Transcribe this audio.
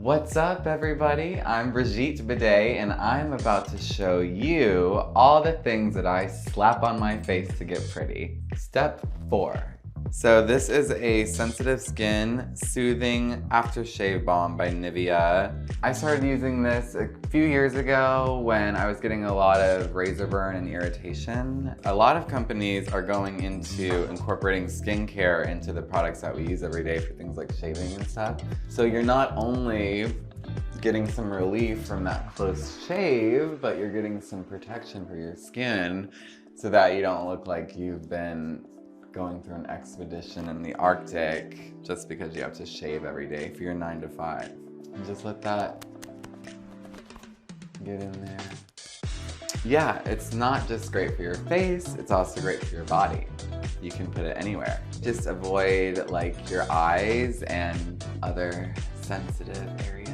What's up, everybody? I'm Brigitte Bidet, and I'm about to show you all the things that I slap on my face to get pretty. Step 4. So this is a sensitive skin soothing aftershave balm by Nivea. I started using this a few years ago when I was getting a lot of razor burn and irritation. A lot of companies are going into incorporating skincare into the products that we use every day for things like shaving and stuff. So you're not only getting some relief from that close shave, but you're getting some protection for your skin so that you don't look like you've been going through an expedition in the Arctic just because you have to shave every day for your 9 to 5. And just let that get in there. Yeah, it's not just great for your face, it's also great for your body. You can put it anywhere. Just avoid like your eyes and other sensitive areas.